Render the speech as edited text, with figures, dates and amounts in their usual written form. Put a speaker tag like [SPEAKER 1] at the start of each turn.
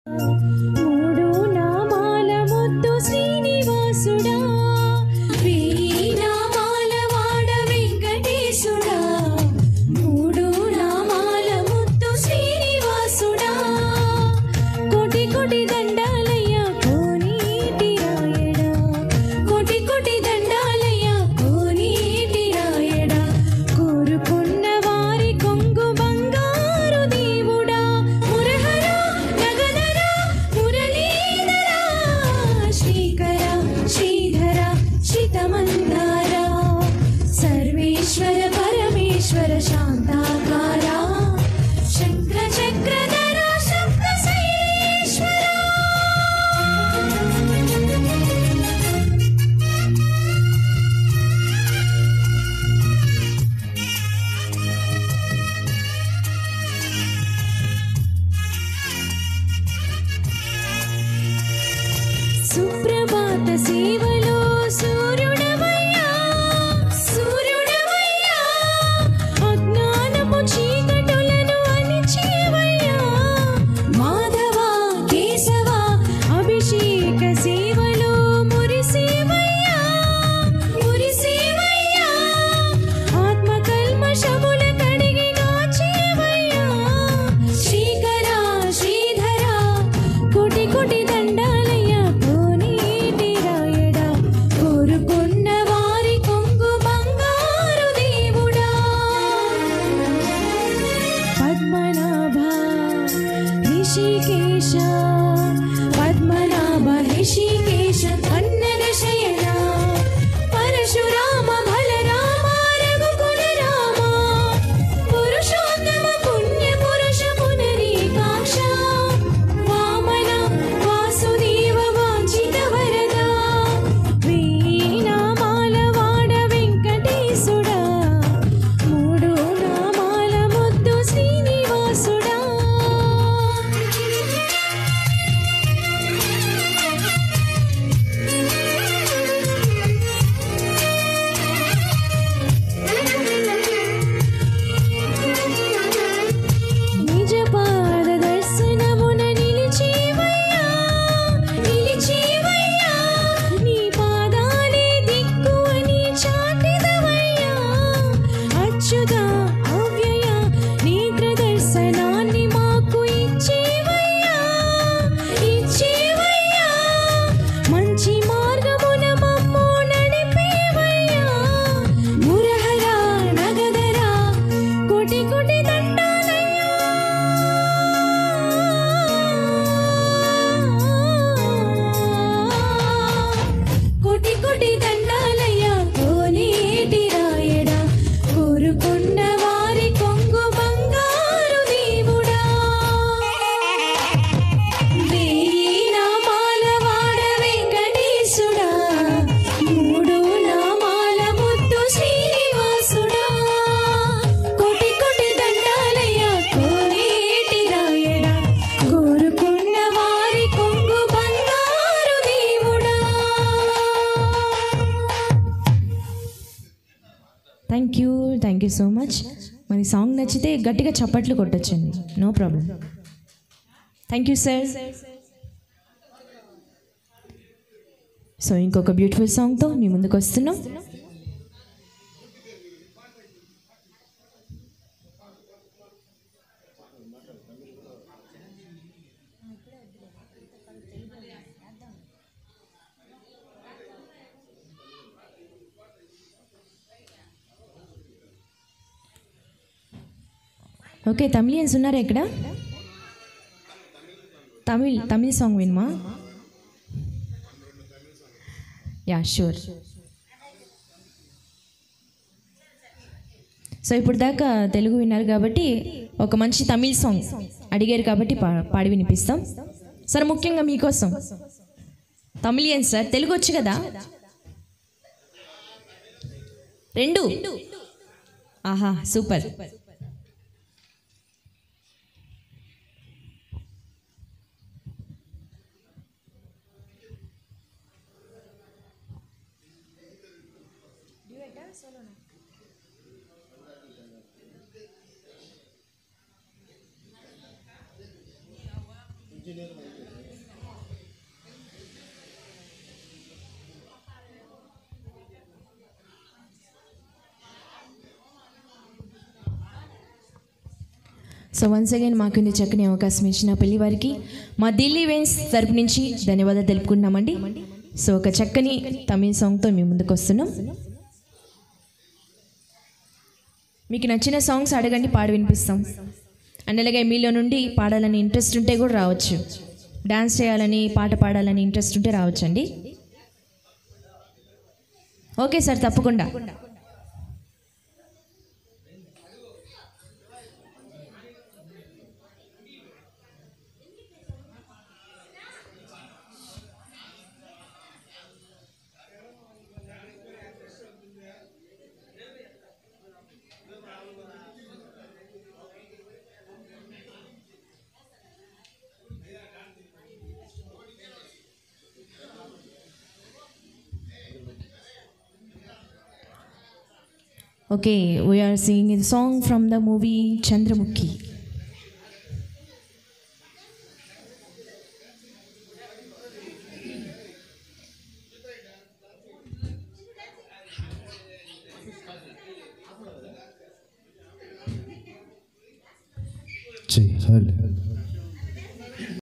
[SPEAKER 1] మూడు నామాల ముద్దు శ్రీనివాసుడా, వెయ్యి నామాల వాడ వెంకటేశుడా, మూడు నామాల ముద్దు శ్రీనివాసుడా, కోటి కోటి దండాలయ్యా కోనేటి రాయడా, కోటి కోటి దండాలయ్యా కోనేటి రాయడా, కోరుకున్న వారి కొంగు బంగారు దేవుడా, మురహర నగధర మురళీధర, శ్రీకర శ్రీధర శ్రితమందార, సర్వేశ్వర పరమేశ్వర శాంతాకార, శంఖ చక్రధర శబ్ద శైలేశ్వర. సుప్రభాత సేవలో సూర్యుడవయ్యా, సూర్యుడవయ్యా, అజ్ఞానపు చీకటులను అణిచేవయ్యా, మాధవ కేశవ అభిషేక సేవలో మురిసేవయ్యా, మురిసేవయ్యా, ఆత్మ కల్మషముల కడిగి కాచేవయ్యా, శ్రీకర శ్రీధర కోటి కోటి దండాలయ్యా కోనేటి రాయడా, కోరుకున్న వారి కొంగు బంగారు దేవుడా, పద్మనాభ ఋషికేశ, పద్మనాభ ఋషికేశ కన్నడ శయన, పరశురామ బలరామ రఘుకుల రామ, పురుషోత్తమ పుణ్య పురుష పునరీకాక్ష, వామన వాసుదేవ వాంఛిత వరద, వెయ్యి నామాల వాడ వెంకటేశుడా, మూడు నామాల ముద్దు శ్రీనివాసుడా. నిజ పాద దర్శనమున నిలిచేవయ్యా, నిలిచేవయ్యా, నీ పాదాలే దిక్కు అని చాటెదవయ్యా, అచ్యుత అవ్యయ నేత్ర దర్శనాన్ని మాకు ఇచ్చేవయ్యా, ఇచ్చేవయ్యా, మంచి మార్గమున మమ్ము నడిపేవయ్యా, మురహర నగధర కోటి కోటి దండాలయ్యా, కోటి కోటి దండాలయ్యా కోనేటి రాయడా, కోరుకున్న వారి కొంగు బంగారు దేవుడా, వెయ్యి నామాల వాడ వెంకటేశుడా, మూడు నామాల ముద్దు శ్రీనివాసుడా, కోటి కోటి దండాలయ్యా కోనేటి రాయడా, కోరుకున్న వారి కొంగు బంగారు దేవుడా. Thank you so much. మరి సాంగ్ నచ్చితే గట్టిగా చప్పట్లు కొట్టొచ్చండి, no problem. Thank you sir. So ఇంకొక బ్యూటిఫుల్ సాంగ్తో మీ ముందుకు వస్తున్నాం. ఓకే, తమిళియన్స్ ఉన్నారా ఇక్కడ? తమిళ్ సాంగ్ వినమా? Yeah sure. సో ఇప్పుడు దాకా తెలుగు విన్నారు కాబట్టి ఒక మంచి తమిళ్ సాంగ్ అడిగారు కాబట్టి పాడి వినిపిస్తాం. సార్ ముఖ్యంగా మీకోసం తమిళియన్స్ సార్, తెలుగు వచ్చు కదా? రెండు. ఆహా super.
[SPEAKER 2] Engineer
[SPEAKER 1] so once again మాకు ఇంత చక్కని అవకాశం ఇచ్చిన పెళ్లి వారికి మా ఢిల్లీ వెన్స్ తరపు నుంచి ధన్యవాదాలు తెలుపుకుంటున్నామండి. సో ఒక చక్కని తమిళ సాంగ్తో మేము ముందుకు వస్తున్నాం. మీకు నచ్చిన సాంగ్స్ అడగండి, పాడి వినిపిస్తాం. అండ్ అలాగే మీలో నుండి పాడాలని ఇంట్రెస్ట్ ఉంటే కూడా రావచ్చు, డాన్స్ చేయాలని పాట పాడాలని ఇంట్రెస్ట్ ఉంటే రావచ్చండి. ఓకే సార్, తప్పకుండా. Okay, we are singing a song from the movie Chandramukhi.
[SPEAKER 2] Jai Hal.